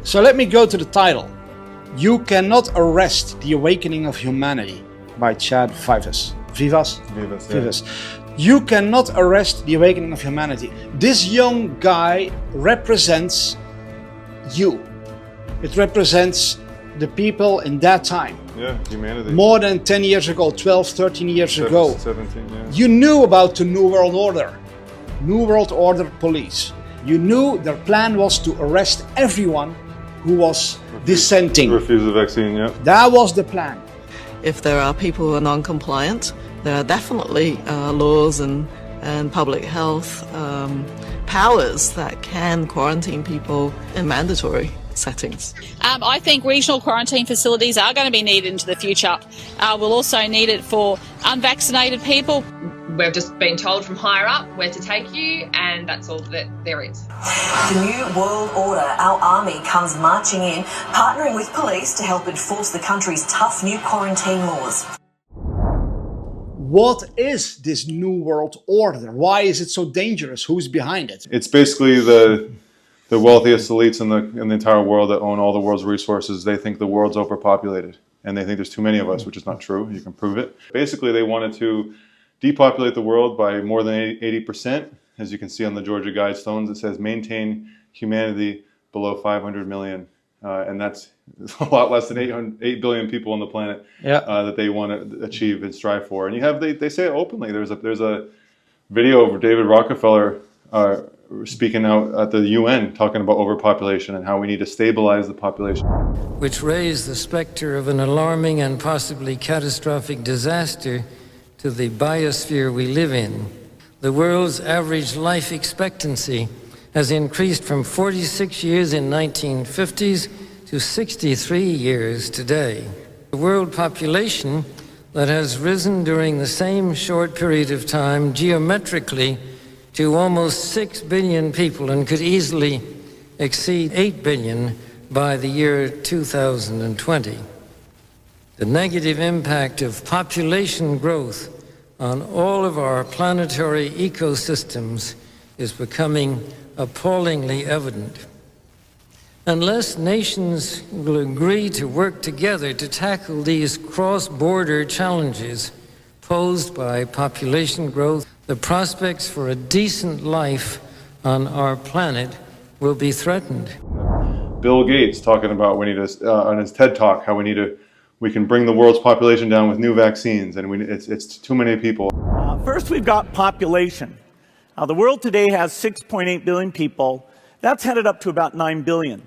So let me go to the title. You Cannot Arrest the Awakening of Humanity by Chad Vivas. Vivas. You cannot arrest the awakening of humanity. This young guy represents you. It represents the people in that time. Yeah, humanity. More than 10 years ago, 12, 13 years ago. 17, yeah. You knew about the New World Order. New World Order police. You knew their plan was to arrest everyone who was dissenting. Refuse the vaccine, yeah. That was the plan. If there are people who are non-compliant, there are definitely laws and public health powers that can quarantine people in mandatory settings. I think regional quarantine facilities are going to be needed into the future. We'll also need it for unvaccinated people. We've just been told from higher up where to take you, and that's all that there is. The New World Order, our army, comes marching in, partnering with police to help enforce the country's tough new quarantine laws. What is this New World Order? Why is it so dangerous? Who's behind it? It's basically the wealthiest elites in the entire world that own all the world's resources. They think the world's overpopulated, and they think there's too many of us, which is not true. You can prove it. Basically, they wanted to depopulate the world by more than 80%. As you can see on the Georgia Guidestones, it says maintain humanity below 500 million. And that's a lot less than 8 billion people on the planet that they want to achieve and strive for. And you have, they say it openly. There's a video of David Rockefeller speaking out at the UN talking about overpopulation and how we need to stabilize the population. Which raised the specter of an alarming and possibly catastrophic disaster to the biosphere we live in. The world's average life expectancy has increased from 46 years in 1950s to 63 years today. The world population that has risen during the same short period of time geometrically to almost 6 billion people and could easily exceed 8 billion by the year 2020. The negative impact of population growth on all of our planetary ecosystems is becoming appallingly evident. Unless nations will agree to work together to tackle these cross-border challenges posed by population growth, the prospects for a decent life on our planet will be threatened. Bill Gates talking about we need to, on his TED Talk, how we can bring the world's population down with new vaccines, and it's too many people. First, we've got population. The world today has 6.8 billion people. That's headed up to about 9 billion.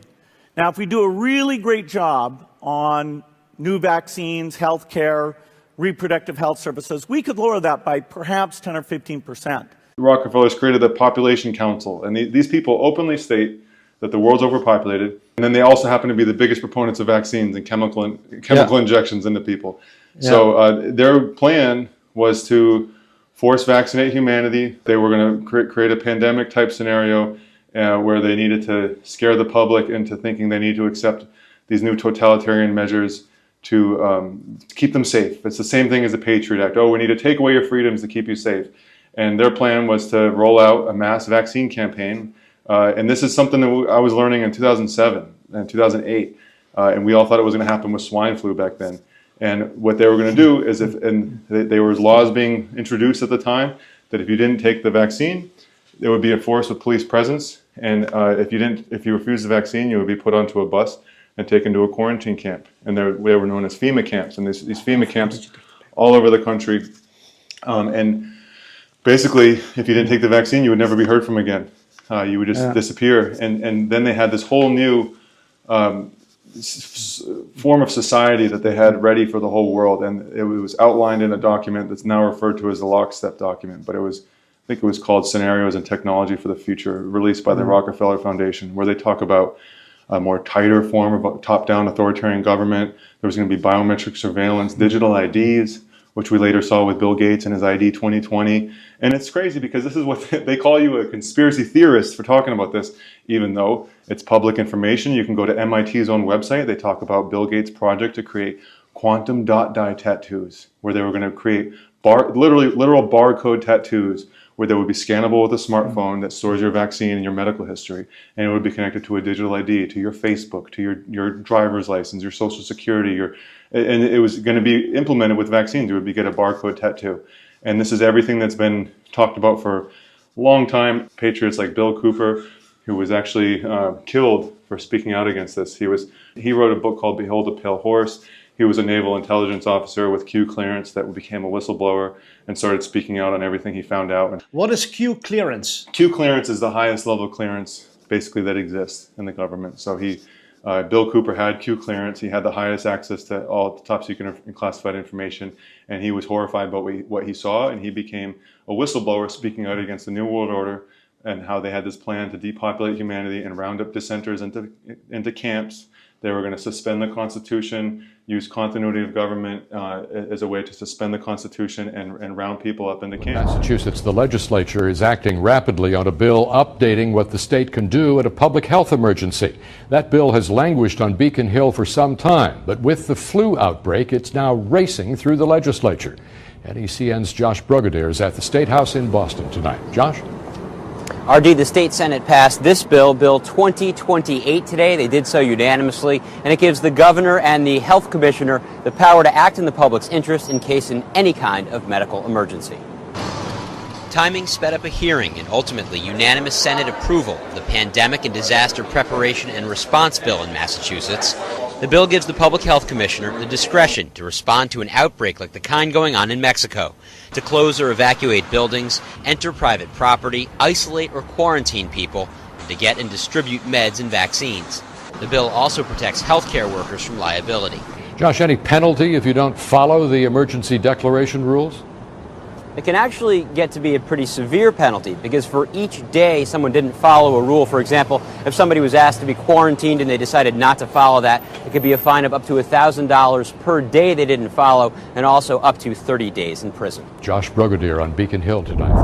Now, if we do a really great job on new vaccines, healthcare, reproductive health services, we could lower that by perhaps 10 or 15%. Rockefeller's created the Population Council, and these people openly state that the world's overpopulated, and then they also happen to be the biggest proponents of vaccines and chemical injections into people. Yeah. So their plan was to force vaccinate humanity. They were going to create a pandemic type scenario where they needed to scare the public into thinking they need to accept these new totalitarian measures to keep them safe. It's the same thing as the Patriot Act. Oh, we need to take away your freedoms to keep you safe. And their plan was to roll out a mass vaccine campaign. And this is something that I was learning in 2007 and 2008. And we all thought it was going to happen with swine flu back then. And what they were going to do is, there was laws being introduced at the time that if you didn't take the vaccine, there would be a force with police presence. And if you refused the vaccine, you would be put onto a bus and taken to a quarantine camp. And they were known as FEMA camps. And these FEMA camps all over the country. And basically, if you didn't take the vaccine, you would never be heard from again. You would just disappear. And then they had this whole new form of society that they had ready for the whole world. And it was outlined in a document that's now referred to as the Lockstep document. But I think it was called Scenarios and Technology for the Future, released by the Rockefeller Foundation, where they talk about a more tighter form of top-down authoritarian government. There was going to be biometric surveillance, digital IDs, which we later saw with Bill Gates and his ID 2020. And it's crazy because this is what they call you a conspiracy theorist for talking about this, even though it's public information. You can go to MIT's own website. They talk about Bill Gates' project to create quantum dot dye tattoos, where they were going to create literal barcode tattoos where they would be scannable with a smartphone that stores your vaccine and your medical history, and it would be connected to a digital ID, to your Facebook, to your driver's license, your social security, and it was going to be implemented with vaccines. It would be get a barcode tattoo. And this is everything that's been talked about for a long time. Patriots like Bill Cooper, who was actually killed for speaking out against this. He wrote a book called Behold a Pale Horse. He was a naval intelligence officer with Q clearance that became a whistleblower and started speaking out on everything he found out. What is Q clearance? Q clearance is the highest level of clearance basically that exists in the government. So Bill Cooper had Q clearance. He had the highest access to all the top secret and classified information, and he was horrified by what he saw, and he became a whistleblower speaking out against the New World Order and how they had this plan to depopulate humanity and round up dissenters into camps. They were going to suspend the Constitution, use continuity of government as a way to suspend the Constitution and round people up into camps. Massachusetts, the legislature is acting rapidly on a bill updating what the state can do at a public health emergency. That bill has languished on Beacon Hill for some time, but with the flu outbreak, it's now racing through the legislature. NECN's Josh Brugadier is at the State House in Boston tonight. Josh? RD, the state Senate passed this bill, Bill 2028 today. They did so unanimously, and it gives the governor and the health commissioner the power to act in the public's interest in case in any kind of medical emergency. Timing sped up a hearing and ultimately unanimous Senate approval of the Pandemic and Disaster Preparation and Response Bill in Massachusetts. The bill gives the Public Health Commissioner the discretion to respond to an outbreak like the kind going on in Mexico, to close or evacuate buildings, enter private property, isolate or quarantine people, and to get and distribute meds and vaccines. The bill also protects healthcare workers from liability. Josh, any penalty if you don't follow the emergency declaration rules? It can actually get to be a pretty severe penalty, because for each day someone didn't follow a rule, for example, if somebody was asked to be quarantined and they decided not to follow that, it could be a fine of up to $1,000 per day they didn't follow, and also up to 30 days in prison. Josh Brugadier on Beacon Hill tonight.